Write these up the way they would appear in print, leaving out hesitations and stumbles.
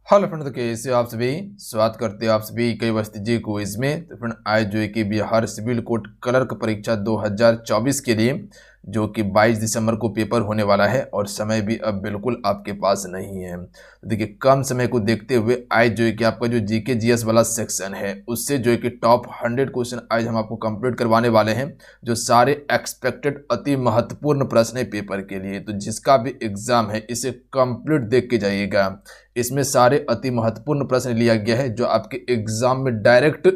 Hello friend, तो कैसे हो आप सभी। स्वागत करते हो आप सभी कई वस्ती जी क्विज में। तो फ्रेंड आज जो है कि बिहार सिविल कोड क्लर्क परीक्षा 2024 के लिए जो कि 22 दिसंबर को पेपर होने वाला है और समय भी अब बिल्कुल आपके पास नहीं है। तो देखिए कम समय को देखते हुए आज जो है कि आपका जो जीके जीएस वाला सेक्शन है उससे जो है कि टॉप 100 क्वेश्चन आज हम आपको कंप्लीट करवाने वाले हैं, जो सारे एक्सपेक्टेड अति महत्वपूर्ण प्रश्न है पेपर के लिए। तो जिसका भी एग्जाम है इसे कंप्लीट देख के जाइएगा। इसमें सारे अति महत्वपूर्ण प्रश्न लिया गया है जो आपके एग्जाम में डायरेक्ट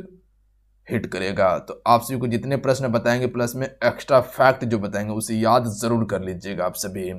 हिट करेगा। तो आप सभी को जितने प्रश्न बताएंगे प्लस में एक्स्ट्रा फैक्ट जो बताएंगे उसे याद जरूर कर लीजिएगा आप सभी।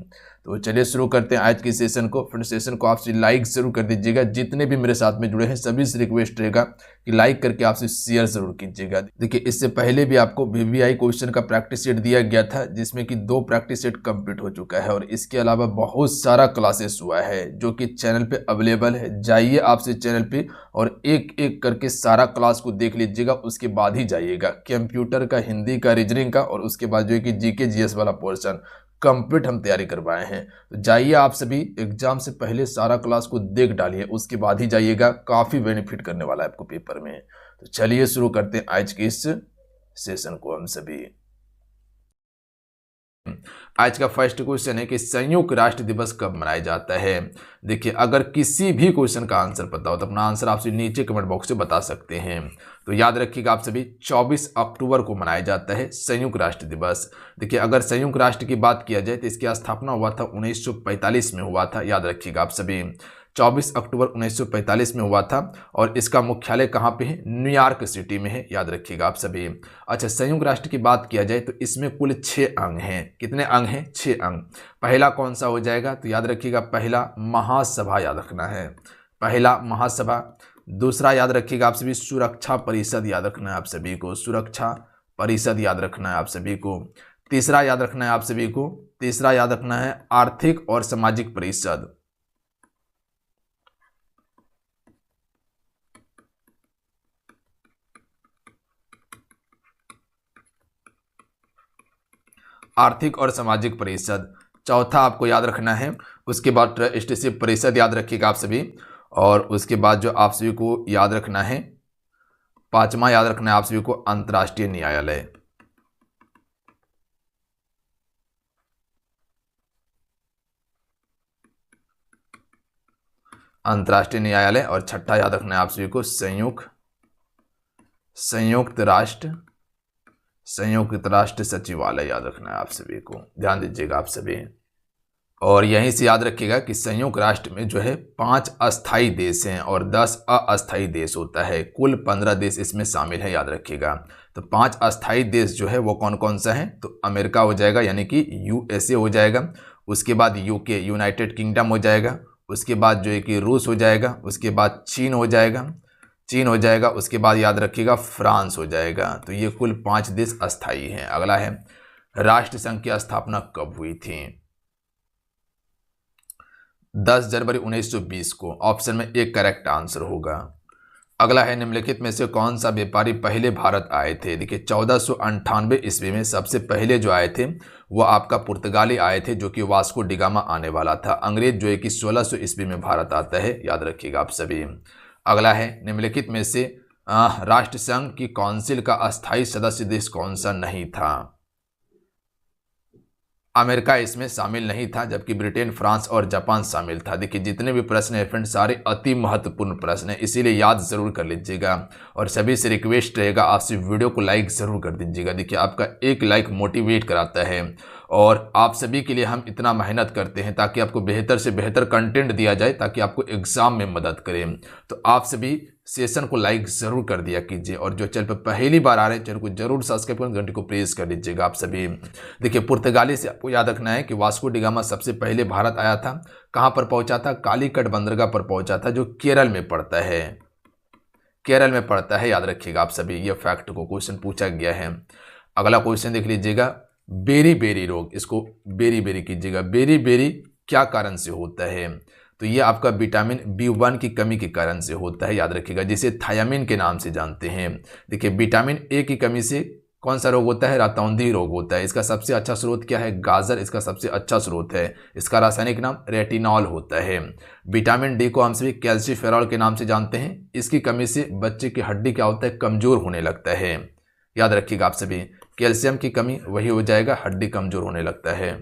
तो चलिए शुरू करते हैं आज की सेशन को। फ्रेंड सेशन को आपसे लाइक जरूर कर दीजिएगा। जितने भी मेरे साथ में जुड़े हैं सभी से रिक्वेस्ट रहेगा कि लाइक करके आपसे शेयर जरूर कीजिएगा। देखिए इससे पहले भी आपको वीवीआई क्वेश्चन का प्रैक्टिस सेट दिया गया था जिसमें कि 2 प्रैक्टिस सेट कंप्लीट हो चुका है और इसके अलावा बहुत सारा क्लासेस हुआ है जो कि चैनल पे अवेलेबल है। जाइए आपसे चैनल पे और एक एक करके सारा क्लास को देख लीजिएगा, उसके बाद ही जाइएगा। कंप्यूटर का, हिंदी का, रीजनिंग का और उसके बाद जो है कि जीके जीएस वाला पोर्शन कंप्लीट हम तैयारी करवाए हैं। तो जाइए आप सभी एग्जाम से पहले सारा क्लास को देख डालिए, उसके बाद ही जाइएगा। काफ़ी बेनिफिट करने वाला है आपको पेपर में। तो चलिए शुरू करते हैं आज के इस सेशन को हम सभी। आज का फर्स्ट क्वेश्चन है कि संयुक्त राष्ट्र दिवस कब मनाया जाता है। देखिए अगर किसी भी क्वेश्चन का आंसर पता हो तो अपना आंसर आपसे नीचे कमेंट बॉक्स से बता सकते हैं। तो याद रखिएगा आप सभी 24 अक्टूबर को मनाया जाता है संयुक्त राष्ट्र दिवस। देखिए अगर संयुक्त राष्ट्र की बात किया जाए तो इसकी स्थापना हुआ था 1945 में हुआ था। याद रखिएगा आप सभी 24 अक्टूबर 1945 में हुआ था और इसका मुख्यालय कहाँ पे है, न्यूयॉर्क सिटी में है। याद रखिएगा आप सभी। अच्छा संयुक्त राष्ट्र की बात किया जाए तो इसमें कुल 6 अंग हैं। कितने अंग हैं? 6 अंग। पहला कौन सा हो जाएगा तो याद रखिएगा पहला महासभा याद रखना है, पहला महासभा। दूसरा याद रखिएगा आप सभी सुरक्षा परिषद याद रखना है आप सभी को, सुरक्षा परिषद याद रखना है आप सभी को। तीसरा याद रखना है आप सभी को, तीसरा याद रखना है आर्थिक और सामाजिक परिषद। आर्थिक और सामाजिक परिषद चौथा आपको याद रखना है। उसके बाद ट्रस्टीशिप परिषद याद रखिएगा आप सभी। और उसके बाद जो आप सभी को याद रखना है, पांचवा याद रखना है आप सभी को अंतर्राष्ट्रीय न्यायालय। अंतर्राष्ट्रीय न्यायालय। और छठा याद रखना है आप सभी को संयुक्त राष्ट्र सचिवालय याद रखना है आप सभी को। ध्यान दीजिएगा आप सभी। और यहीं से याद रखिएगा कि संयुक्त राष्ट्र में जो है 5 अस्थाई देश हैं और 10 अस्थाई देश होता है। कुल 15 देश इसमें शामिल है। याद रखिएगा। तो 5 अस्थाई देश जो है वो कौन कौन सा है, तो अमेरिका हो जाएगा यानी कि यूएसए हो जाएगा। उसके बाद यूके यूनाइटेड किंगडम हो जाएगा। उसके बाद जो है कि रूस हो जाएगा। उसके बाद चीन हो जाएगा। उसके बाद याद रखिएगा फ्रांस हो जाएगा। तो ये कुल 5 देश अस्थाई हैं। अगला है राष्ट्र संघ की स्थापना कब हुई थी। 10 जनवरी 1920 को। ऑप्शन में एक करेक्ट आंसर होगा। अगला है निम्नलिखित में से कौन सा व्यापारी पहले भारत आए थे। देखिए 1498 ईस्वी में सबसे पहले जो आए थे वो आपका पुर्तगाली आए थे जो कि वास्को डिगामा आने वाला था। अंग्रेज जो है कि 1600 ईस्वी में भारत आता है। याद रखिएगा आप सभी। अगला है निम्नलिखित में से राष्ट्र संघ की काउंसिल का अस्थायी सदस्य देश कौन सा नहीं था। अमेरिका इसमें शामिल नहीं था जबकि ब्रिटेन, फ्रांस और जापान शामिल था। देखिए जितने भी प्रश्न है फ्रेंड सारे अति महत्वपूर्ण प्रश्न है, इसीलिए याद जरूर कर लीजिएगा। और सभी से रिक्वेस्ट रहेगा आपसे वीडियो को लाइक जरूर कर दीजिएगा। देखिए आपका एक लाइक मोटिवेट कराता है और आप सभी के लिए हम इतना मेहनत करते हैं ताकि आपको बेहतर से बेहतर कंटेंट दिया जाए ताकि आपको एग्जाम में मदद करें। तो आप सभी सेशन को लाइक जरूर कर दिया कीजिए और जो चैनल पर पहली बार आ रहे हैं चैनल को जरूर सब्सक्राइब कर घंटे को प्रेस कर लीजिएगा आप सभी। देखिए पुर्तगाली से आपको याद रखना है कि वास्को डिगामा सबसे पहले भारत आया था। कहाँ पर पहुंचा था, कालीकट बंदरगाह पर पहुंचा था जो केरल में पड़ता है, केरल में पड़ता है। याद रखिएगा आप सभी, ये फैक्ट को क्वेश्चन पूछा गया है। अगला क्वेश्चन देख लीजिएगा, बेरी बेरी रोग, इसको बेरी बेरी कीजिएगा। बेरी बेरी क्या कारण से होता है, तो ये आपका विटामिन B1 की कमी के कारण से होता है। याद रखिएगा, जिसे थायामिन के नाम से जानते हैं। देखिए विटामिन ए की कमी से कौन सा रोग होता है? रातौंधी रोग होता है। इसका सबसे अच्छा स्रोत क्या है? गाजर इसका सबसे अच्छा स्रोत है। इसका रासायनिक नाम रेटिनॉल होता है। विटामिन डी को हम सभी कैल्सीफेरॉल के नाम से जानते हैं। इसकी कमी से बच्चे की हड्डी क्या होता है? कमजोर होने लगता है। याद रखिएगा आप सभी, कैल्शियम की कमी वही हो जाएगा, हड्डी कमजोर होने लगता है।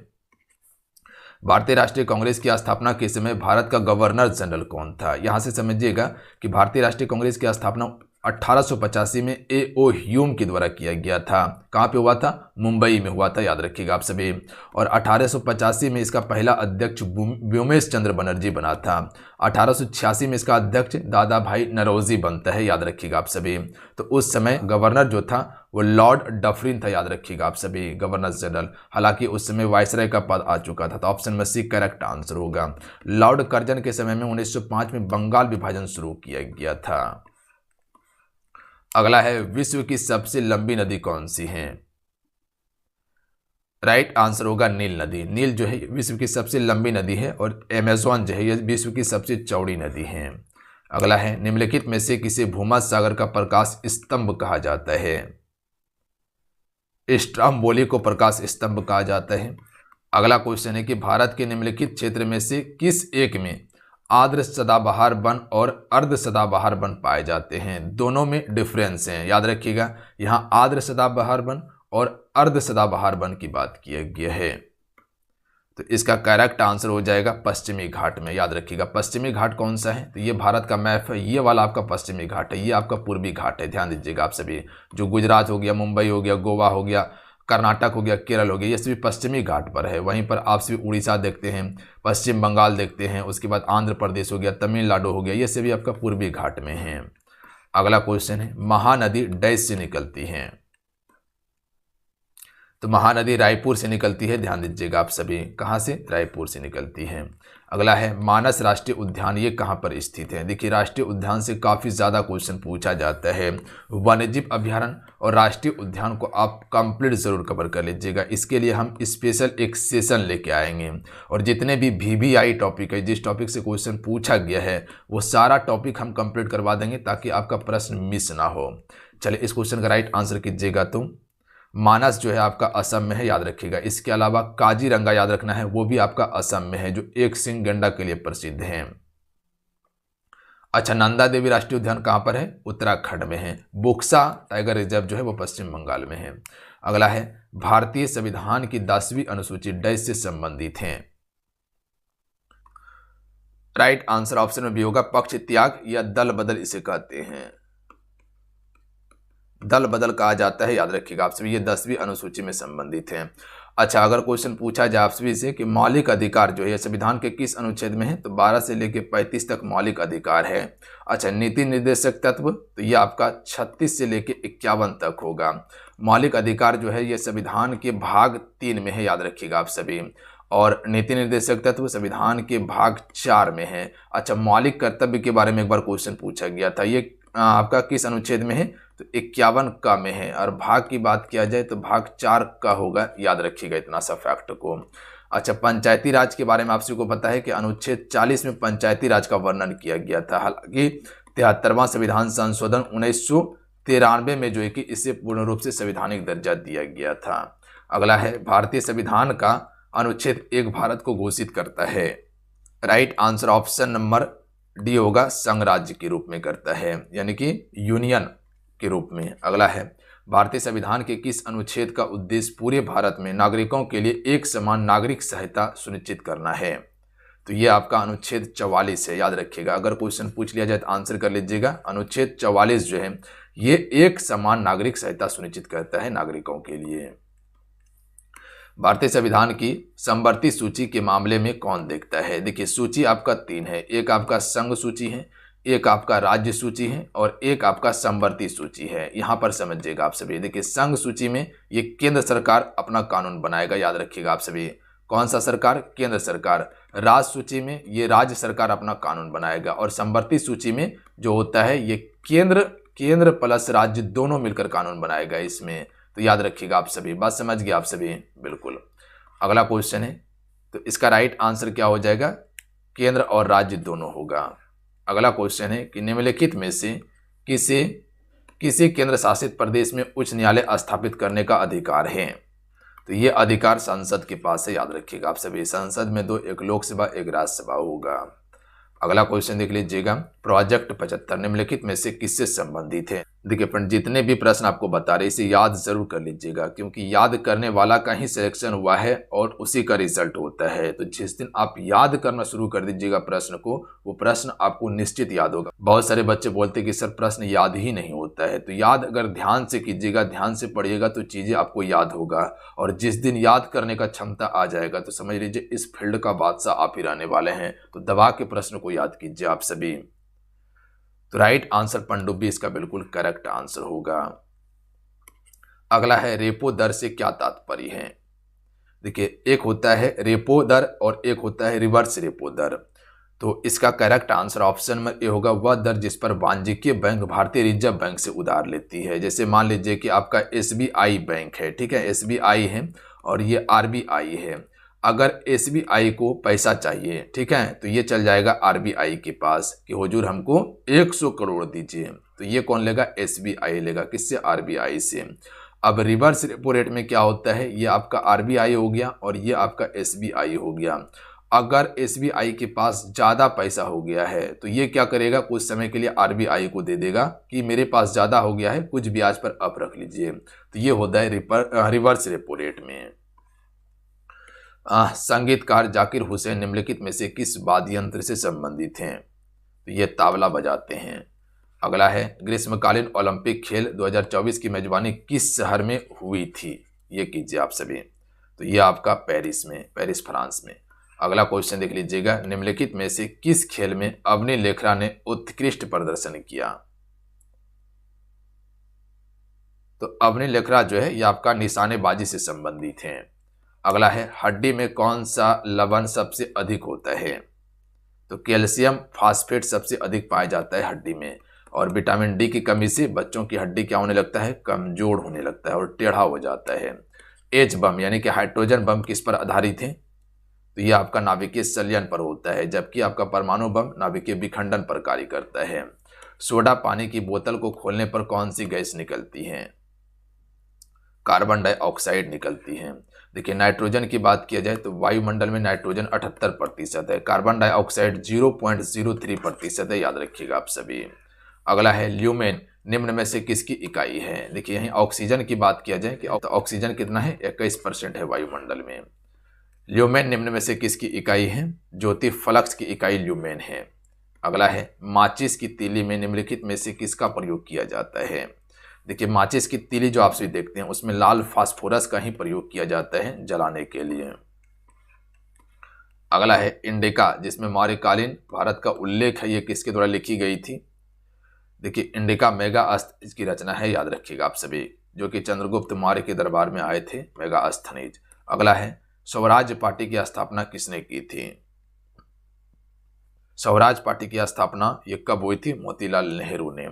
भारतीय राष्ट्रीय कांग्रेस की स्थापना के समय भारत का गवर्नर जनरल कौन था? यहां से समझिएगा कि भारतीय राष्ट्रीय कांग्रेस की स्थापना 1885 में ए.ओ. ह्यूम के द्वारा किया गया था। कहाँ पे हुआ था? मुंबई में हुआ था, याद रखिएगा आप सभी। और 1885 में इसका पहला अध्यक्ष व्योमेश चंद्र बनर्जी बना था। 1886 में इसका अध्यक्ष दादा भाई नरौजी बनता है, याद रखिएगा आप सभी। तो उस समय गवर्नर जो था वो लॉर्ड डफरिन था, याद रखिएगा आप सभी, गवर्नर जनरल। हालांकि उस समय वायसराय का पद आ चुका था। तो ऑप्शन में सी करेक्ट आंसर होगा। लॉर्ड कर्जन के समय में 1905 में बंगाल विभाजन शुरू किया गया था। अगला है, विश्व की सबसे लंबी नदी कौन सी है? राइट आंसर होगा नील नदी। नील जो है विश्व की सबसे लंबी नदी है और अमेज़न जो है यह विश्व की सबसे चौड़ी नदी है। अगला है, निम्नलिखित में से किसे भूमध्य सागर का प्रकाश स्तंभ कहा जाता है? स्ट्रोम्बोली को प्रकाश स्तंभ कहा जाता है। अगला क्वेश्चन है कि भारत के निम्नलिखित क्षेत्र में से किस एक में आर्द्र सदाबहार वन और अर्ध सदाबहार वन पाए जाते हैं? दोनों में डिफरेंस है, याद रखिएगा। यहाँ आर्द्र सदाबहार वन और अर्ध सदाबहार वन की बात किया गया है। तो इसका करेक्ट आंसर हो जाएगा पश्चिमी घाट में, याद रखिएगा। पश्चिमी घाट कौन सा है? तो ये भारत का मैप है, ये वाला आपका पश्चिमी घाट है, ये आपका पूर्वी घाट है। ध्यान दीजिएगा आप सभी। जो गुजरात हो गया, मुंबई हो गया, गोवा हो गया, कर्नाटक हो गया, केरल हो गया, ये सभी पश्चिमी घाट पर है। वहीं पर आप सभी उड़ीसा देखते हैं, पश्चिम बंगाल देखते हैं, उसके बाद आंध्र प्रदेश हो गया, तमिलनाडु हो गया, ये सभी आपका पूर्वी घाट में है। अगला क्वेश्चन है, महानदी डैश से निकलती है? तो महानदी रायपुर से निकलती है। ध्यान दीजिएगा आप सभी, कहाँ से? रायपुर से निकलती है। अगला है, मानस राष्ट्रीय उद्यान ये कहाँ पर स्थित है? देखिए, राष्ट्रीय उद्यान से काफ़ी ज़्यादा क्वेश्चन पूछा जाता है। वन्यजीव अभ्यारण्य और राष्ट्रीय उद्यान को आप कंप्लीट ज़रूर कवर कर लीजिएगा। इसके लिए हम स्पेशल एक सेशन लेके आएंगे और जितने भी VVI टॉपिक है, जिस टॉपिक से क्वेश्चन पूछा गया है, वो सारा टॉपिक हम कंप्लीट करवा देंगे ताकि आपका प्रश्न मिस ना हो। चलिए, इस क्वेश्चन का राइट आंसर कीजिएगा। तो मानस जो है आपका असम में है, याद रखिएगा। इसके अलावा काजीरंगा याद रखना है, वो भी आपका असम में है, जो एक सिंह गैंडा के लिए प्रसिद्ध है। अच्छा, नंदा देवी राष्ट्रीय उद्यान कहाँ पर है? उत्तराखंड में है। बुक्सा टाइगर रिजर्व जो है वो पश्चिम बंगाल में है। अगला है, भारतीय संविधान की 10वीं अनुसूची डैश से संबंधित है? राइट आंसर ऑप्शन में भी होगा पक्ष त्याग या दल बदल इसे कहते हैं। दल बदल कहा जाता है, याद रखिएगा आप सभी। ये 10वीं अनुसूची में संबंधित है। अच्छा, अगर क्वेश्चन पूछा जाए आप सभी से कि मौलिक अधिकार जो है संविधान के किस अनुच्छेद में है? तो 12 से लेकर 35 तक मौलिक अधिकार है। अच्छा, नीति निर्देशक तत्व, तो ये आपका 36 से लेकर 51 तक होगा। मौलिक अधिकार जो है ये संविधान के भाग 3 में है, याद रखिएगा आप सभी। और नीति निर्देशक तत्व संविधान के भाग 4 में है। अच्छा, मौलिक कर्तव्य के बारे में एक बार क्वेश्चन पूछा गया था, ये आपका किस अनुच्छेद में है? तो 51 का में है। और भाग की बात किया जाए तो भाग 4 का होगा, याद रखिएगा इतना सा फैक्ट को। अच्छा, पंचायती राज के बारे में आप सबको पता है कि अनुच्छेद 40 में पंचायती राज का वर्णन किया गया था। हालांकि 73वां संविधान संशोधन 1993 में जो है कि इसे पूर्ण रूप से संवैधानिक दर्जा दिया गया था। अगला है, भारतीय संविधान का अनुच्छेद 1 भारत को घोषित करता है? Right answer option number D होगा, संघ राज्य के रूप में करता है, यानी कि यूनियन के रूप में। अगला है, भारतीय संविधान के किस अनुच्छेद का उद्देश्य पूरे भारत में नागरिकों के लिए एक समान नागरिक सहायता सुनिश्चित करना है? तो ये आपका अनुच्छेद 44 है, याद रखिएगा। अगर क्वेश्चन पूछ लिया जाए तो आंसर कर लीजिएगा। अनुच्छेद 44 जो है ये एक समान नागरिक सहायता सुनिश्चित करता है नागरिकों के लिए। भारतीय संविधान की समवर्ती सूची के मामले में कौन देखता है? देखिए, सूची आपका 3 है। एक आपका संघ सूची है, एक आपका राज्य सूची है और एक आपका समवर्ती सूची है। यहां पर समझिएगा आप सभी। देखिए, संघ सूची में ये केंद्र सरकार अपना कानून बनाएगा, याद रखिएगा आप सभी। कौन सा सरकार? केंद्र सरकार। राज्य सूची में ये राज्य सरकार अपना कानून बनाएगा और समवर्ती सूची में जो होता है ये केंद्र प्लस राज्य दोनों मिलकर कानून बनाएगा इसमें। तो याद रखिएगा आप सभी। बात समझ गए आप सभी? बिल्कुल। अगला क्वेश्चन है, तो इसका राइट आंसर क्या हो जाएगा? केंद्र और राज्य दोनों होगा। अगला क्वेश्चन है कि निम्नलिखित में से किसे किसी केंद्र शासित प्रदेश में उच्च न्यायालय स्थापित करने का अधिकार है? तो ये अधिकार संसद के पास है, याद रखिएगा आप सभी। संसद में 2, एक लोकसभा एक राज्यसभा होगा। अगला क्वेश्चन देख लीजिएगा, प्रोजेक्ट 75 निम्नलिखित में से किससे संबंधित है? देखिए फ्रेंड, जितने भी प्रश्न आपको बता रहे इसे याद जरूर कर लीजिएगा, क्योंकि याद करने वाला का ही सिलेक्शन हुआ है और उसी का रिजल्ट होता है। तो जिस दिन आप याद करना शुरू कर दीजिएगा प्रश्न को, वो प्रश्न आपको निश्चित याद होगा। बहुत सारे बच्चे बोलते हैं कि सर प्रश्न याद ही नहीं होता है। तो याद अगर ध्यान से कीजिएगा, ध्यान से पढ़िएगा तो चीजें आपको याद होगा। और जिस दिन याद करने का क्षमता आ जाएगा तो समझ लीजिए इस फील्ड का बादशाह आप ही रहने वाले हैं। तो दबा के प्रश्न को याद कीजिए आप सभी। तो राइट आंसर पनडुब्बी इसका बिल्कुल करेक्ट आंसर होगा। अगला है रेपो दर से क्या तात्पर्य है? देखिए, एक होता है रेपो दर और एक होता है रिवर्स रेपो दर। तो इसका करेक्ट आंसर ऑप्शन में ए होगा, वह दर जिस पर वाणिज्यिक बैंक भारतीय रिजर्व बैंक से उधार लेती है। जैसे मान लीजिए कि आपका एसबीआई बैंक है, ठीक है, एसबीआई है और ये आरबीआई है। अगर एसबीआई को पैसा चाहिए, ठीक है, तो ये चल जाएगा आरबीआई के पास कि हुजूर हमको 100 करोड़ दीजिए। तो ये कौन लेगा? एसबीआई लेगा। किससे? आरबीआई से। अब रिवर्स रेपो रेट में क्या होता है, ये आपका आरबीआई हो गया और ये आपका एसबीआई हो गया। अगर एसबीआई के पास ज़्यादा पैसा हो गया है तो ये क्या करेगा, कुछ समय के लिए आरबीआई को दे देगा कि मेरे पास ज़्यादा हो गया है, कुछ ब्याज पर अप रख लीजिए। तो ये होता है रिवर्स रेपो रेट में। संगीतकार जाकिर हुसैन निम्नलिखित में से किस वाद्य यंत्र से संबंधित हैं? तो ये तबला बजाते हैं। अगला है ग्रीष्मकालीन ओलंपिक खेल 2024 की मेजबानी किस शहर में हुई थी? ये कीजिए आप सभी। तो ये आपका पेरिस में, पेरिस फ्रांस में। अगला क्वेश्चन देख लीजिएगा, निम्नलिखित में से किस खेल में अवनी लेखरा ने उत्कृष्ट प्रदर्शन किया? तो अवनी लेखरा जो है ये आपका निशानेबाजी से संबंधित है। अगला है हड्डी में कौन सा लवण सबसे अधिक होता है? तो कैल्शियम फास्फेट सबसे अधिक पाया जाता है हड्डी में। और विटामिन डी की कमी से बच्चों की हड्डी क्या होने लगता है? कमजोर होने लगता है और टेढ़ा हो जाता है। एच बम यानी कि हाइड्रोजन बम किस पर आधारित है? तो ये आपका नाभिकीय संलयन पर होता है, जबकि आपका परमाणु बम नाभिकीय विखंडन पर कार्य करता है। सोडा पानी की बोतल को खोलने पर कौन सी गैस निकलती है? कार्बन डाइऑक्साइड निकलती है। देखिए, नाइट्रोजन की बात किया जाए तो वायुमंडल में नाइट्रोजन 78% है, कार्बन डाइऑक्साइड 0.03% है, याद रखिएगा आप सभी। अगला है ल्यूमेन निम्न में से किसकी इकाई है? देखिए, यहीं ऑक्सीजन की बात किया जाए कि ऑक्सीजन कितना है? 21% है वायुमंडल में। ल्यूमेन निम्न में से किसकी इकाई है? ज्योति फ्लक्स की इकाई ल्यूमेन है। अगला है माचिस की तीली में निम्नलिखित में से किसका प्रयोग किया जाता है? देखिए, माचिस की तीली जो आप सभी देखते हैं उसमें लाल फास्फोरस का ही प्रयोग किया जाता है जलाने के लिए। अगला है इंडिका, जिसमें मौर्यकालीन भारत का उल्लेख है, ये किसके द्वारा लिखी गई थी? देखिए, इंडिका मेगाअस्थ इसकी रचना है, याद रखिएगा आप सभी, जो कि चंद्रगुप्त मौर्य के दरबार में आए थे, मेगाअस्थनीज। अगला है स्वराज पार्टी की स्थापना किसने की थी? स्वराज पार्टी की स्थापना ये कब हुई थी? मोतीलाल नेहरू ने।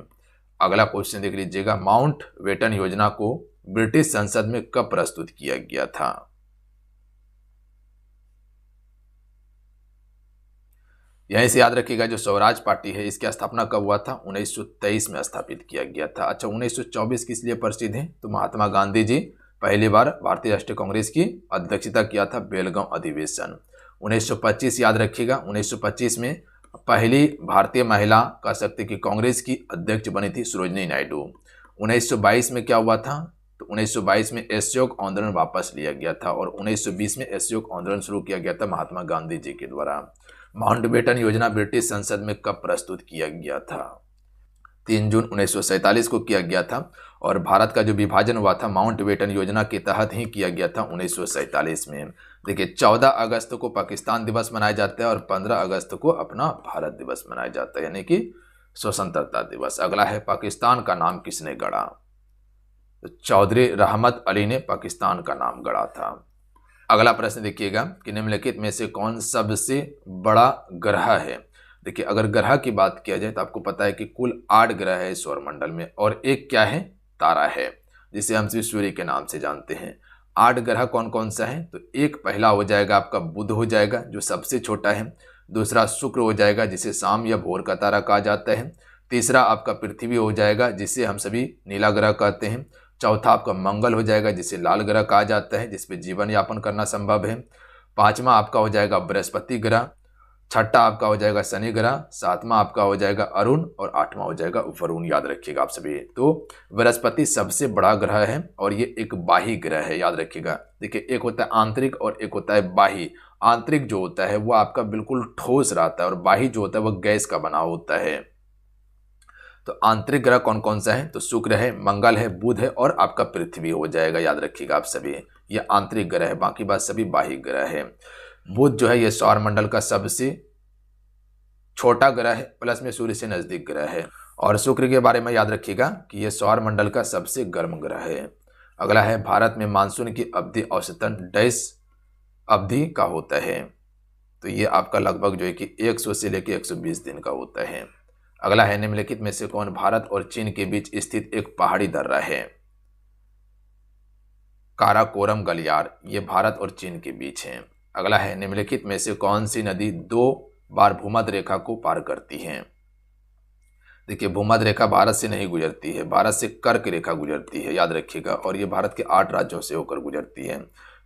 अगला क्वेश्चन देख लीजिएगा, माउंट बेटन योजना को ब्रिटिश संसद में कब प्रस्तुत किया गया था? यहीं से याद रखिएगा, जो स्वराज पार्टी है इसकी स्थापना कब हुआ था? 1923 में स्थापित किया गया था। अच्छा, 1924 किस लिए प्रसिद्ध है? तो महात्मा गांधी जी पहली बार भारतीय राष्ट्रीय कांग्रेस की अध्यक्षता किया था, बेलगांव अधिवेशन। 1925 याद रखिएगा, 1925 में पहली भारतीय महिला कह सकते कि कांग्रेस की अध्यक्ष बनी थी सरोजिनी नायडू। 1922 में क्या हुआ था? तो 1922 में असहयोग आंदोलन वापस लिया गया था और 1920 में असहयोग आंदोलन शुरू किया गया था महात्मा गांधी जी के द्वारा। माउंटबेटन योजना ब्रिटिश संसद में कब प्रस्तुत किया गया था? 3 जून 1947 को किया गया था और भारत का जो विभाजन हुआ था माउंटबेटन योजना के तहत ही किया गया था 1947 में। देखिए, 14 अगस्त को पाकिस्तान दिवस मनाया जाता है और 15 अगस्त को अपना भारत दिवस मनाया जाता है, यानी कि स्वतंत्रता दिवस। अगला है पाकिस्तान का नाम किसने गढ़ा? तो चौधरी रहमत अली ने पाकिस्तान का नाम गढ़ा था। अगला प्रश्न देखिएगा कि निम्नलिखित में से कौन सबसे बड़ा ग्रह है? देखिए, अगर ग्रह की बात किया जाए तो आपको पता है कि कुल 8 ग्रह है सौरमंडल में और एक क्या है? तारा है, जिसे हम सूर्य के नाम से जानते हैं। 8 ग्रह कौन कौन सा है? तो एक पहला हो जाएगा आपका बुध हो जाएगा, जो सबसे छोटा है। दूसरा शुक्र हो जाएगा, जिसे शाम या भोर का तारा कहा जाता है। तीसरा आपका पृथ्वी हो जाएगा, जिसे हम सभी नीला ग्रह कहते हैं। चौथा आपका मंगल हो जाएगा, जिसे लाल ग्रह कहा जाता है, जिसपे जीवन यापन करना संभव है। पांचवा आपका हो जाएगा बृहस्पति ग्रह। छठा आपका हो जाएगा शनि ग्रह। सातवां आपका हो जाएगा अरुण और आठवां हो जाएगा वरुण। याद रखिएगा आप सभी। तो बृहस्पति सबसे बड़ा ग्रह है और ये एक बाह्य ग्रह है, याद रखिएगा। देखिए, एक होता है आंतरिक और एक होता है बाह्य। आंतरिक जो होता है वो आपका बिल्कुल ठोस रहता है और बाह्य जो होता है वह गैस का बना होता है। तो आंतरिक ग्रह कौन कौन सा है? तो शुक्र है, मंगल है, बुध है और आपका पृथ्वी हो जाएगा। याद रखिएगा आप सभी, ये आंतरिक ग्रह है, बाकी बात सभी बाह्य ग्रह है। बुध जो है ये सौरमंडल का सबसे छोटा ग्रह है, प्लस में सूर्य से नजदीक ग्रह है। और शुक्र के बारे में याद रखिएगा कि यह सौरमंडल का सबसे गर्म ग्रह है। अगला है, भारत में मानसून की अवधि औसतन डैश अवधि का होता है। तो ये आपका लगभग जो है कि 100 से लेकर 120 दिन का होता है। अगला है, निम्नलिखित में से कौन भारत और चीन के बीच स्थित एक पहाड़ी दर्रा है? काराकोरम गलियार, ये भारत और चीन के बीच है। अगला है, निम्नलिखित में से कौन सी नदी 2 बार भूमध्य रेखा को पार करती है? देखिए, भूमध्य रेखा भारत से नहीं गुजरती है, भारत से कर्क रेखा गुजरती है, याद रखिएगा। और ये भारत के 8 राज्यों से होकर गुजरती है।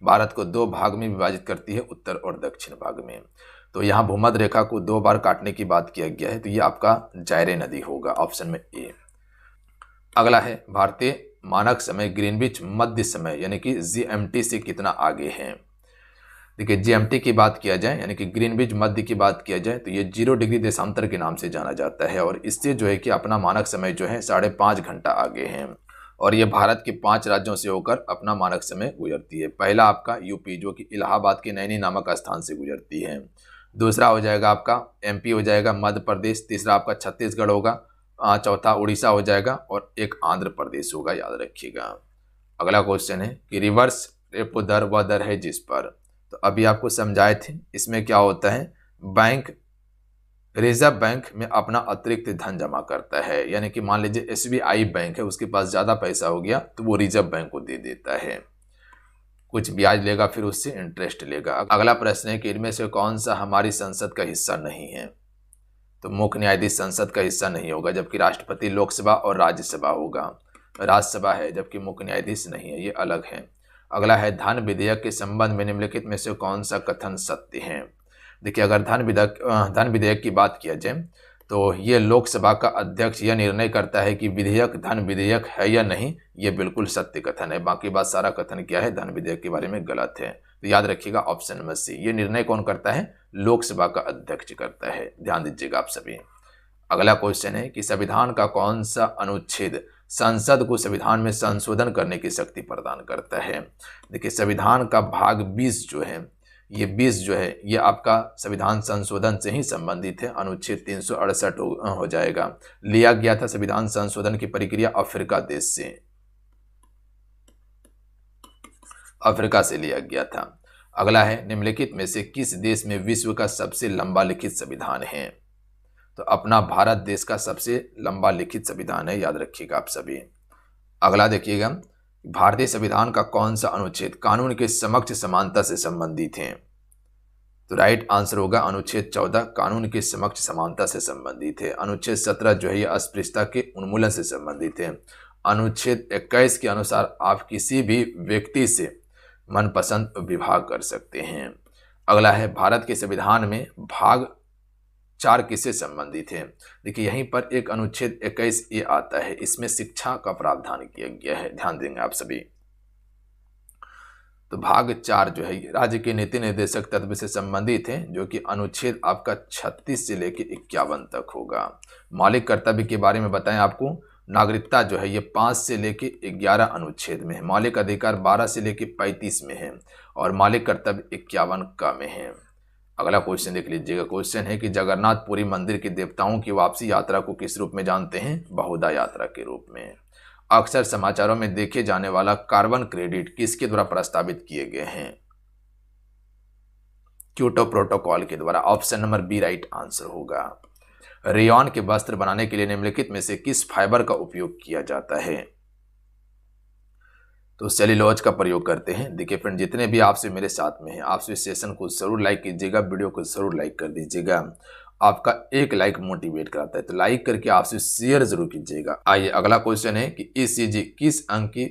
भारत को 2 भाग में विभाजित करती है, उत्तर और दक्षिण भाग में। तो यहाँ भूमध्य रेखा को 2 बार काटने की बात किया गया है, तो ये आपका जायरे नदी होगा, ऑप्शन में ए। अगला है, भारतीय मानक समय ग्रीनविच मध्य समय यानी कि जीएमटी से कितना आगे है? देखिए, जीएमटी की बात किया जाए यानी कि ग्रीनविच मध्य की बात किया जाए तो ये 0 डिग्री देशांतर के नाम से जाना जाता है और इससे जो है कि अपना मानक समय जो है 5.5 घंटा आगे है। और ये भारत के 5 राज्यों से होकर अपना मानक समय गुजरती है। पहला आपका यूपी, जो कि इलाहाबाद के नैनी नामक स्थान से गुजरती है। दूसरा हो जाएगा आपका एमपी हो जाएगा, मध्य प्रदेश। तीसरा आपका छत्तीसगढ़ होगा। चौथा उड़ीसा हो जाएगा और एक आंध्र प्रदेश होगा, याद रखिएगा। अगला क्वेश्चन है कि रिवर्स रेपो दर वह दर है जिस पर, तो अभी आपको समझाए थे। इसमें क्या होता है, बैंक रिजर्व बैंक में अपना अतिरिक्त धन जमा करता है, यानी कि मान लीजिए एसबीआई बैंक है, उसके पास ज़्यादा पैसा हो गया तो वो रिजर्व बैंक को दे देता है, कुछ ब्याज लेगा, फिर उससे इंटरेस्ट लेगा। अगला प्रश्न है कि इनमें से कौन सा हमारी संसद का हिस्सा नहीं है? तो मुख्य न्यायाधीश संसद का हिस्सा नहीं होगा, जबकि राष्ट्रपति लोकसभा और राज्यसभा होगा। राज्यसभा है जबकि मुख्य न्यायाधीश नहीं है, ये अलग है। अगला है, धन विधेयक के संबंध में निम्नलिखित में से कौन सा कथन सत्य है? देखिए, अगर धन विधेयक की बात किया जाए तो ये लोकसभा का अध्यक्ष यह निर्णय करता है कि विधेयक धन विधेयक है या नहीं, ये बिल्कुल सत्य कथन है। बाकी बात सारा कथन क्या है, धन विधेयक के बारे में गलत है। तो याद रखिएगा ऑप्शन नंबर सी, ये निर्णय कौन करता है? लोकसभा का अध्यक्ष करता है, ध्यान दीजिएगा आप सभी। अगला क्वेश्चन है कि संविधान का कौन सा अनुच्छेद संसद को संविधान में संशोधन करने की शक्ति प्रदान करता है? देखिए, संविधान का भाग 20 जो है, ये 20 जो है ये आपका संविधान संशोधन से ही संबंधित है। अनुच्छेद 368 हो जाएगा। लिया गया था संविधान संशोधन की प्रक्रिया अफ्रीका देश से, अफ्रीका से लिया गया था। अगला है, निम्नलिखित में से किस देश में विश्व का सबसे लंबा लिखित संविधान है? तो अपना भारत देश का सबसे लंबा लिखित संविधान है, याद रखिएगा आप सभी। अगला देखिएगा, भारतीय संविधान का कौन सा अनुच्छेद कानून के समक्ष समानता से संबंधित है? तो राइट आंसर होगा अनुच्छेद 14, कानून के समक्ष समानता से संबंधित है। अनुच्छेद 17 जो है ये अस्पृश्यता के उन्मूलन से संबंधित है। अनुच्छेद 21 के अनुसार आप किसी भी व्यक्ति से मनपसंद विवाह कर सकते हैं। अगला है, भारत के संविधान में भाग 4 किससे संबंधित है? देखिए, यहीं पर एक अनुच्छेद 21 ये आता है, इसमें शिक्षा का प्रावधान किया गया है, ध्यान देंगे आप सभी। तो भाग 4 जो है राज्य के नीति निर्देशक तत्व से संबंधित है, जो कि अनुच्छेद आपका 36 से लेकर 51 तक होगा। मौलिक कर्तव्य के बारे में बताएं आपको, नागरिकता जो है ये 5 से लेकर 11 अनुच्छेद में है, मौलिक अधिकार 12 से लेकर 35 में है और मौलिक कर्तव्य 51 का में है। अगला क्वेश्चन देख लीजिएगा। क्वेश्चन है कि जगन्नाथपुरी मंदिर के देवताओं की वापसी यात्रा को किस रूप में जानते हैं? बहुधा यात्रा के रूप में। अक्सर समाचारों में देखे जाने वाला कार्बन क्रेडिट किसके द्वारा प्रस्तावित किए गए हैं? क्योटो प्रोटोकॉल के द्वारा, option number B right answer होगा। रेयॉन के वस्त्र बनाने के लिए निम्नलिखित में से किस फाइबर का उपयोग किया जाता है? तो सेल्यूलोज का प्रयोग करते हैं। देखिए फ्रेंड, जितने भी आपसे मेरे साथ में हैं, आपसे इस सेशन को जरूर लाइक कीजिएगा, वीडियो को जरूर लाइक कर दीजिएगा आपका एक लाइक मोटिवेट कराता है, तो लाइक करके आपसे शेयर जरूर कीजिएगा। आइए अगला क्वेश्चन है कि ईसीजी किस अंग की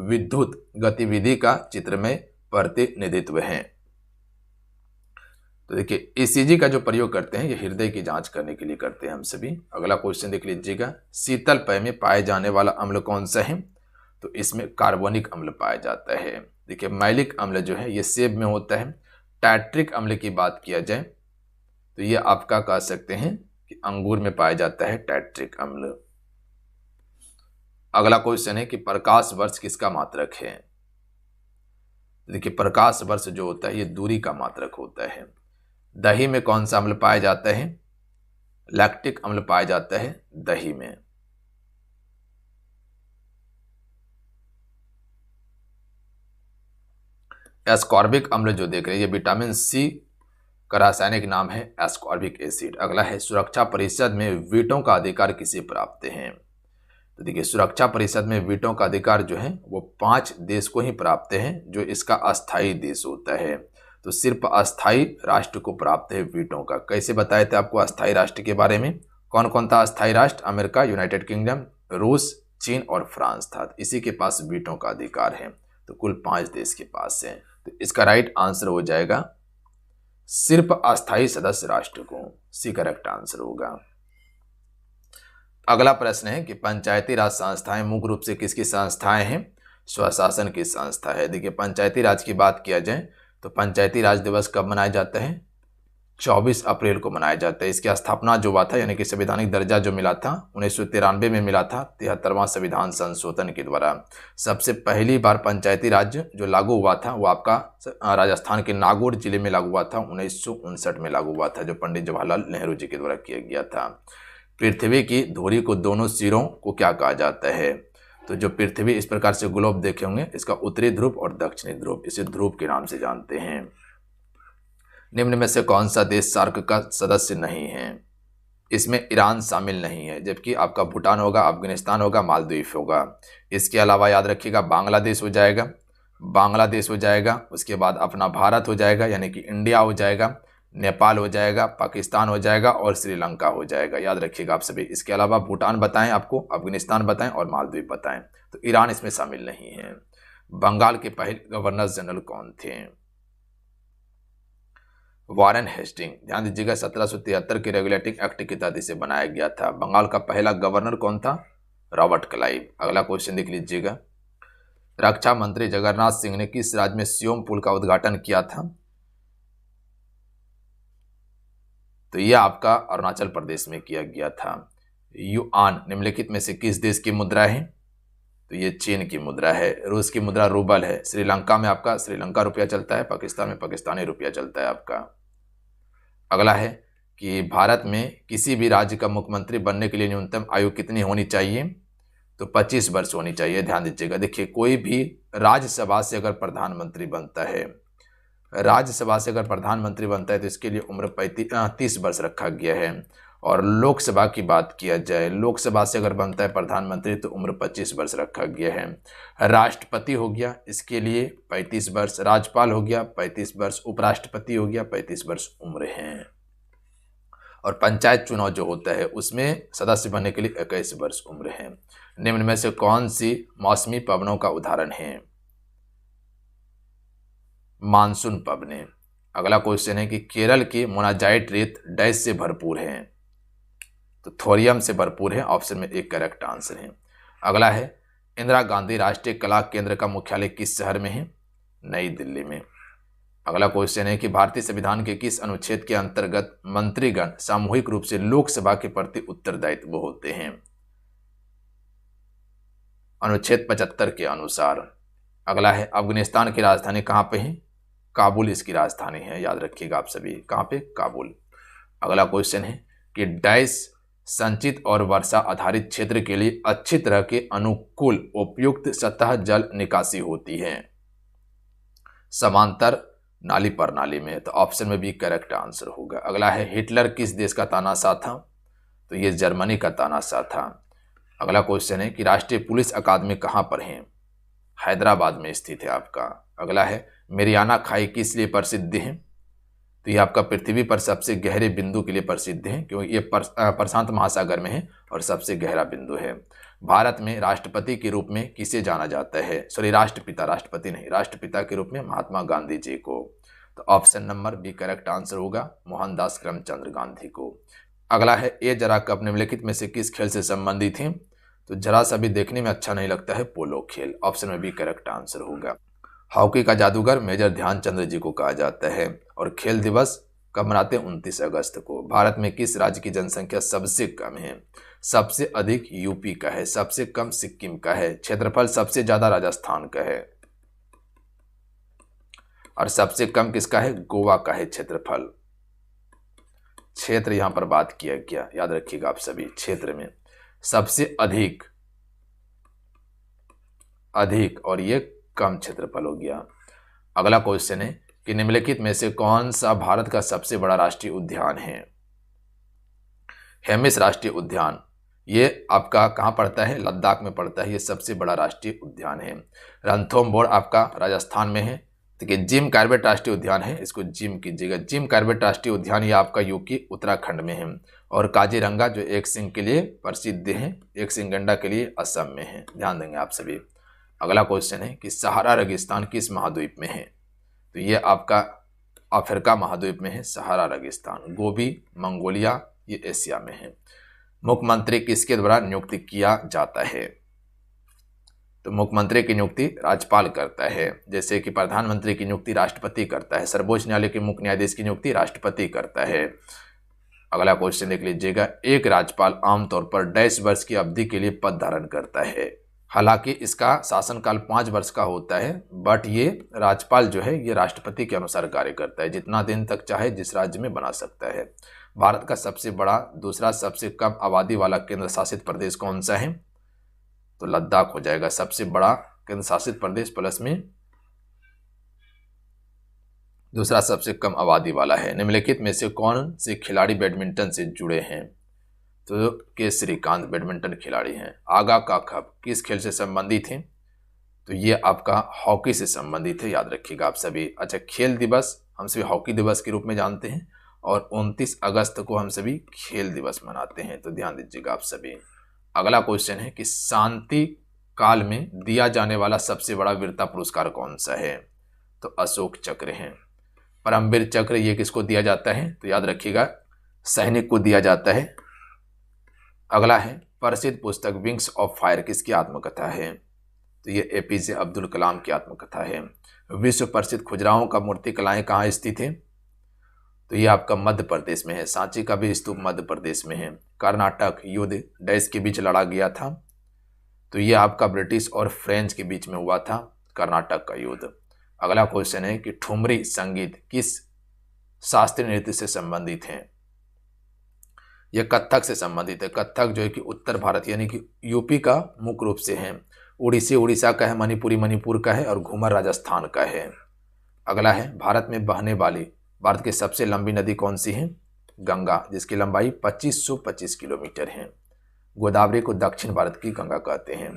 विद्युत गतिविधि का चित्र में प्रतिनिधित्व है। तो देखिए ईसीजी का जो प्रयोग करते हैं ये हृदय की जांच करने के लिए करते हैं हम सभी। अगला क्वेश्चन देख लीजिएगा, शीतल पेय में पाए जाने वाला अम्ल कौन सा है। तो इसमें कार्बोनिक अम्ल पाया जाता है। देखिए मैलिक अम्ल जो है ये सेब में होता है। टैट्रिक अम्ल की बात किया जाए तो ये आपका कह सकते हैं कि अंगूर में पाया जाता है टैट्रिक अम्ल। अगला क्वेश्चन है कि प्रकाश वर्ष किसका मात्रक है। देखिए प्रकाश वर्ष जो होता है ये दूरी का मात्रक होता है। दही में कौन सा अम्ल पाया जाता है, लैक्टिक अम्ल पाया जाता है दही में। एस्कॉर्बिक अम्ल जो देख रहे हैं ये विटामिन सी का रासायनिक नाम है एस्कॉर्बिक एसिड। अगला है सुरक्षा परिषद में वीटो का अधिकार किसे प्राप्त है। तो देखिए सुरक्षा परिषद में वीटो का अधिकार जो है वो 5 देश को ही प्राप्त है जो इसका अस्थायी देश होता है। तो सिर्फ अस्थायी राष्ट्र को प्राप्त है वीटो का। कैसे बताए थे आपको अस्थायी राष्ट्र के बारे में, कौन कौन था अस्थायी राष्ट्र, अमेरिका, यूनाइटेड किंगडम, रूस, चीन और फ्रांस था। इसी के पास वीटो का अधिकार है। तो कुल 5 देश के पास है। तो इसका राइट आंसर हो जाएगा सिर्फ अस्थायी सदस्य राष्ट्र को, सी करेक्ट आंसर होगा। अगला प्रश्न है कि पंचायती राज संस्थाएं मुख्य रूप से किसकी संस्थाएं हैं, स्वशासन की संस्था है। देखिए पंचायती राज की बात किया जाए तो पंचायती राज दिवस कब मनाया जाता है, 24 अप्रैल को मनाया जाता है। इसकी स्थापना जो हुआ था यानी कि संवैधानिक दर्जा जो मिला था 1993 में मिला था 73वां संविधान संशोधन के द्वारा। सबसे पहली बार पंचायती राज जो लागू हुआ था वो आपका राजस्थान के नागौर जिले में लागू हुआ था, 1959 में लागू हुआ था, जो पंडित जवाहरलाल नेहरू जी के द्वारा किया गया था। पृथ्वी की धुरी को दोनों सिरों को क्या कहा जाता है। तो जो पृथ्वी इस प्रकार से ग्लोब देखे होंगे इसका उत्तरी ध्रुव और दक्षिणी ध्रुव, इसे ध्रुव के नाम से जानते हैं। निम्न में से कौन सा देश सार्क का सदस्य नहीं है। इसमें ईरान शामिल नहीं है, जबकि आपका भूटान होगा, अफगानिस्तान होगा, मालदीव होगा। इसके अलावा याद रखिएगा बांग्लादेश हो जाएगा, बांग्लादेश हो जाएगा, उसके बाद अपना भारत हो जाएगा यानी कि इंडिया हो जाएगा, नेपाल हो जाएगा, पाकिस्तान हो जाएगा और श्रीलंका हो जाएगा। याद रखिएगा आप सभी। इसके अलावा भूटान बताएं आपको, अफगानिस्तान बताएं और मालदीव बताएं। तो ईरान इसमें शामिल नहीं है। बंगाल के पहले गवर्नर जनरल कौन थे, वारेन हेस्टिंग। ध्यान दीजिएगा 1773 के रेगुलेटिंग एक्ट के तहत इसे बनाया गया था। बंगाल का पहला गवर्नर कौन था, रॉबर्ट क्लाइव। अगला क्वेश्चन देख लीजिएगा, रक्षा मंत्री जगन्नाथ सिंह ने किस राज्य में सियोम पुल का उद्घाटन किया था। तो यह आपका अरुणाचल प्रदेश में किया गया था। युआन निम्नलिखित में से किस देश की मुद्रा है। तो ये चीन की मुद्रा है। रूस की मुद्रा रूबल है। श्रीलंका में आपका श्रीलंका रुपया चलता है। पाकिस्तान में पाकिस्तानी रुपया चलता है आपका। अगला है कि भारत में किसी भी राज्य का मुख्यमंत्री बनने के लिए न्यूनतम आयु कितनी होनी चाहिए। तो 25 वर्ष होनी चाहिए। ध्यान दीजिएगा। देखिए कोई भी राज्यसभा से अगर प्रधानमंत्री बनता है, राज्यसभा से अगर प्रधानमंत्री बनता है तो इसके लिए उम्र 30 वर्ष रखा गया है। और लोकसभा की बात किया जाए, लोकसभा से अगर बनता है प्रधानमंत्री तो उम्र 25 वर्ष रखा गया है। राष्ट्रपति हो गया इसके लिए 35 वर्ष, राज्यपाल हो गया 35 वर्ष, उपराष्ट्रपति हो गया 35 वर्ष उम्र है। और पंचायत चुनाव जो होता है उसमें सदस्य बनने के लिए 21 वर्ष उम्र है। निम्न में से कौन सी मौसमी पवनों का उदाहरण है। मानसून पवने। अगला क्वेश्चन है कि केरल की मोनाजाइट रेत डैश से भरपूर है। तो थोरियम से भरपूर है। ऑप्शन में एक करेक्ट आंसर है। अगला है इंदिरा गांधी राष्ट्रीय कला केंद्र का मुख्यालय किस शहर में है। नई दिल्ली में। अगला क्वेश्चन है कि भारतीय संविधान के किस अनुच्छेद के अंतर्गत मंत्रीगण सामूहिक रूप से लोकसभा के प्रति उत्तरदायित्व होते हैं। अनुच्छेद 75 के अनुसार। अगला है अफगानिस्तान की राजधानी कहाँ पे है। काबुल इसकी राजधानी है। याद रखिएगा आप सभी, कहाँ पे, काबुल। अगला क्वेश्चन है कि डैश संचित और वर्षा आधारित क्षेत्र के लिए अच्छी तरह के अनुकूल उपयुक्त सतह जल निकासी होती है। समांतर नाली प्रणाली में। तो ऑप्शन में भी करेक्ट आंसर होगा। अगला है हिटलर किस देश का तानाशाह था। तो ये जर्मनी का तानाशाह था। अगला क्वेश्चन है कि राष्ट्रीय पुलिस अकादमी कहाँ पर है। हैदराबाद में स्थित है आपका। अगला है मेरियाना खाई किस लिए प्रसिद्ध है। तो ये आपका पृथ्वी पर सबसे गहरे बिंदु के लिए प्रसिद्ध है, क्योंकि ये प्रशांत महासागर में है और सबसे गहरा बिंदु है। भारत में राष्ट्रपति के रूप में किसे जाना जाता है? सॉरी, राष्ट्रपिता, राष्ट्रपति नहीं, राष्ट्रपिता के रूप में महात्मा गांधी जी को। तो option number B correct answer होगा, मोहनदास करमचंद गांधी को। अगला है, ये जरा कप निम्नलिखित में से किस खेल से संबंधित है? तो जरा सा भी देखने में अच्छा नहीं लगता है, पोलो खेल। ऑप्शन में बी करेक्ट आंसर होगा। हॉकी का जादूगर मेजर ध्यानचंद जी को कहा जाता है। और खेल दिवस कब मनाते हैं? 29 अगस्त को। भारत में किस राज्य की जनसंख्या सबसे कम है? सबसे अधिक यूपी का है, सबसे कम सिक्किम का है, क्षेत्रफल सबसे ज्यादा राजस्थान का है और सबसे कम किसका है? गोवा का है क्षेत्रफल। क्षेत्र यहां पर बात किया गया, याद रखिएगा आप सभी। क्षेत्र में सबसे अधिक और ये कम क्षेत्रफल हो गया। अगला क्वेश्चन है कि निम्नलिखित में से कौन सा भारत का सबसे बड़ा राष्ट्रीय उद्यान है? हेमिस राष्ट्रीय उद्यान, ये आपका कहाँ पड़ता है? लद्दाख में पड़ता है। ये सबसे बड़ा राष्ट्रीय उद्यान है। रणथंभौर आपका राजस्थान में है। देखिए, जिम कॉर्बेट राष्ट्रीय उद्यान है, इसको जिम कीजिएगा। जिम कॉर्बेट राष्ट्रीय उद्यान ये आपका यूपी उत्तराखंड में है। और काजीरंगा जो एक सिंह के लिए प्रसिद्ध है, एक सिंह गंडा के लिए असम में है। ध्यान देंगे आप सभी। अगला क्वेश्चन है कि सहारा रेगिस्तान किस महाद्वीप में है? तो ये आपका अफ्रीका महाद्वीप में है सहारा रेगिस्तान। गोबी, मंगोलिया, ये एशिया में है। मुख्यमंत्री किसके द्वारा नियुक्ति किया जाता है? तो मुख्यमंत्री की नियुक्ति राज्यपाल करता है, जैसे कि प्रधानमंत्री की नियुक्ति राष्ट्रपति करता है, सर्वोच्च न्यायालय के मुख्य न्यायाधीश की नियुक्ति राष्ट्रपति करता है। अगला क्वेश्चन देख लीजिएगा, एक राज्यपाल आमतौर पर डैश वर्ष की अवधि के लिए पद धारण करता है। हालांकि इसका शासनकाल 5 वर्ष का होता है, बट ये राज्यपाल जो है ये राष्ट्रपति के अनुसार कार्य करता है, जितना दिन तक चाहे जिस राज्य में बना सकता है। भारत का सबसे बड़ा दूसरा सबसे कम आबादी वाला केंद्र शासित प्रदेश कौन सा है? तो लद्दाख हो जाएगा सबसे बड़ा केंद्र शासित प्रदेश, प्लस में दूसरा सबसे कम आबादी वाला है। निम्नलिखित में से कौन से खिलाड़ी बैडमिंटन से जुड़े हैं? तो के श्रीकांत बैडमिंटन खिलाड़ी हैं। आगा का खप किस खेल से संबंधित है? तो ये आपका हॉकी से संबंधित है, याद रखिएगा आप सभी। अच्छा, खेल दिवस हम सभी हॉकी दिवस के रूप में जानते हैं और 29 अगस्त को हम सभी खेल दिवस मनाते हैं, तो ध्यान दीजिएगा आप सभी। अगला क्वेश्चन है कि शांति काल में दिया जाने वाला सबसे बड़ा वीरता पुरस्कार कौन सा है? तो अशोक चक्र है। परमवीर चक्र ये किसको दिया जाता है? तो याद रखिएगा सैनिक को दिया जाता है। अगला है, प्रसिद्ध पुस्तक विंग्स ऑफ फायर किसकी आत्मकथा है? तो ये एपीजे अब्दुल कलाम की आत्मकथा है। विश्व प्रसिद्ध खुजराहों का मूर्ति कलाएं कहाँ स्थित है? तो ये आपका मध्य प्रदेश में है। सांची का भी स्तूप मध्य प्रदेश में है। कर्नाटक युद्ध डैश के बीच लड़ा गया था? तो ये आपका ब्रिटिश और फ्रेंच के बीच में हुआ था, कर्नाटक का युद्ध। अगला क्वेश्चन है कि ठुमरी संगीत किस शास्त्रीय नृत्य से संबंधित है? यह कथक से संबंधित है। कथक जो है कि उत्तर भारत यानी कि यूपी का मुख्य रूप से है। उड़ीसी उड़ीसा का है, मणिपुरी मणिपुर का है और घूमर राजस्थान का है। अगला है, भारत में बहने वाली भारत की सबसे लंबी नदी कौन सी है? गंगा, जिसकी लंबाई 2525 किलोमीटर है। गोदावरी को दक्षिण भारत की गंगा कहते हैं।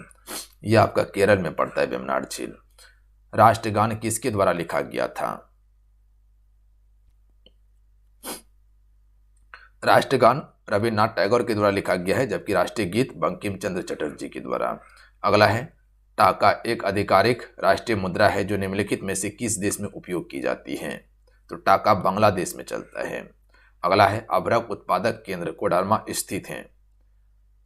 यह आपका केरल में पड़ता है, वेमनाड झील। राष्ट्रगान किसके द्वारा लिखा गया था? राष्ट्रगान रविन्द्रनाथ टैगोर के द्वारा लिखा गया है, जबकि राष्ट्रीय गीत बंकिम चंद्र चटर्जी के द्वारा। अगला है, टाका एक आधिकारिक राष्ट्रीय मुद्रा है जो निम्नलिखित में से किस देश में उपयोग की जाती है? तो टाका बांग्लादेश में चलता है। अगला है, अभ्रक उत्पादक केंद्र कोडरमा स्थित है?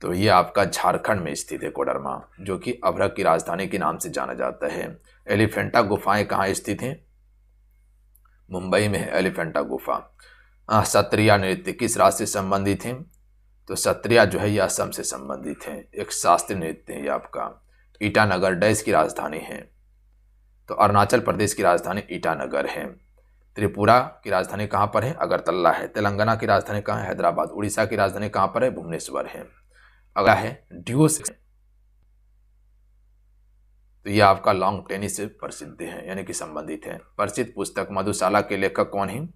तो ये आपका झारखंड में स्थित है कोडरमा, जो कि अभ्रक की राजधानी के नाम से जाना जाता है। एलिफेंटा गुफाएं कहाँ स्थित हैं? मुंबई में है एलिफेंटा गुफा। सत्रिया नृत्य किस राज्य से संबंधित है? तो सत्रिया जो है यह असम से संबंधित है, एक शास्त्रीय नृत्य है। आपका ईटानगर डैश की राजधानी है? तो अरुणाचल प्रदेश की राजधानी ईटानगर है। त्रिपुरा की राजधानी कहाँ पर है? अगरतला है। तेलंगाना की राजधानी कहाँ है? हैदराबाद। उड़ीसा की राजधानी कहाँ पर है? भुवनेश्वर है। अगला है, ड्यूस तो यह आपका लॉन्ग टेनिस से प्रसिद्ध है यानी कि संबंधित है। प्रसिद्ध पुस्तक मधुशाला के लेखक कौन है?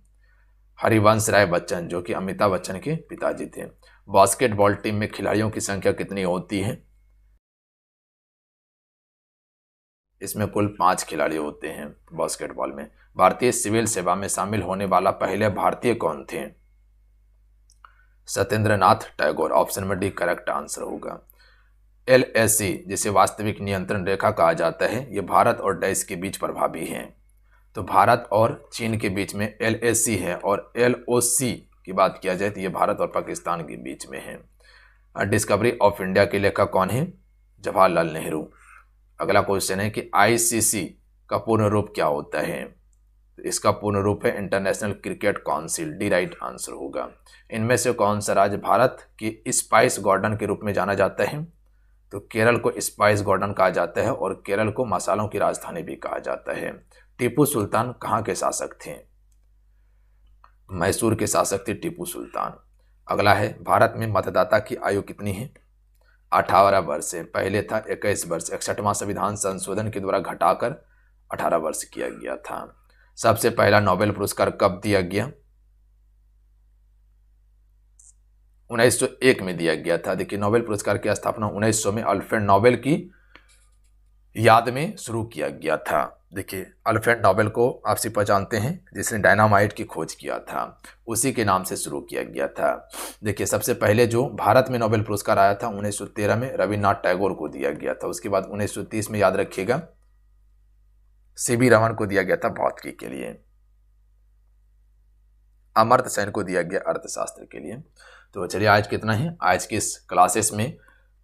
हरिवंश राय बच्चन, जो कि अमिताभ बच्चन के पिताजी थे। बास्केटबॉल टीम में खिलाड़ियों की संख्या कितनी होती है? इसमें कुल 5 खिलाड़ी होते हैं बास्केटबॉल में। भारतीय सिविल सेवा में शामिल होने वाला पहले भारतीय कौन थे? Satyendranath Tagore. Option number D correct answer होगा। LAC जिसे वास्तविक नियंत्रण रेखा कहा जाता है, ये भारत और देश के बीच प्रभावी है। तो भारत और चीन के बीच में LAC है, और LOC की बात किया जाए तो ये भारत और पाकिस्तान के बीच में है। डिस्कवरी ऑफ इंडिया के लेखक कौन है? जवाहरलाल नेहरू। अगला क्वेश्चन है कि ICC का पूर्ण रूप क्या होता है? तो इसका पूर्ण रूप है international cricket council. D right answer होगा। इनमें से कौन सा राज्य भारत की स्पाइस गार्डन के रूप में जाना जाता है? तो केरल को स्पाइस गार्डन कहा जाता है, और केरल को मसालों की राजधानी भी कहा जाता है। टीपू सुल्तान कहाँ के शासक थे? मैसूर के शासक थे टीपू सुल्तान। अगला है भारत में मतदाता की आयु कितनी है? 18 वर्ष है। पहले था 21 वर्ष। 61वां संविधान संशोधन के द्वारा घटाकर 18 वर्ष किया गया था। सबसे पहला नोबेल पुरस्कार कब दिया गया? 1901 में दिया गया था। देखिए, नोबेल पुरस्कार की स्थापना 1900 में अल्फ्रेड नोबेल की याद में शुरू किया गया था। देखिए, अल्फ्रेड नोबेल को आप सिर्फ जानते हैं, जिसने डायनामाइट की खोज किया था, उसी के नाम से शुरू किया गया था। देखिए, सबसे पहले जो भारत में नोबेल पुरस्कार आया था 1913 में रविन्द्रनाथ टैगोर को दिया गया था। उसके बाद 1930 में याद रखिएगा CB रमन को दिया गया था भौतिकी के लिए। अमर्त्य सेन को दिया गया अर्थशास्त्र के लिए। तो चलिए, आज कितना है? आज के इस क्लासेस में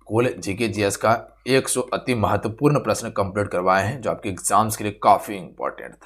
कुल GK GS का 100 अति महत्वपूर्ण प्रश्न कंप्लीट करवाए हैं, जो आपके एग्जाम्स के लिए काफ़ी इंपॉर्टेंट था।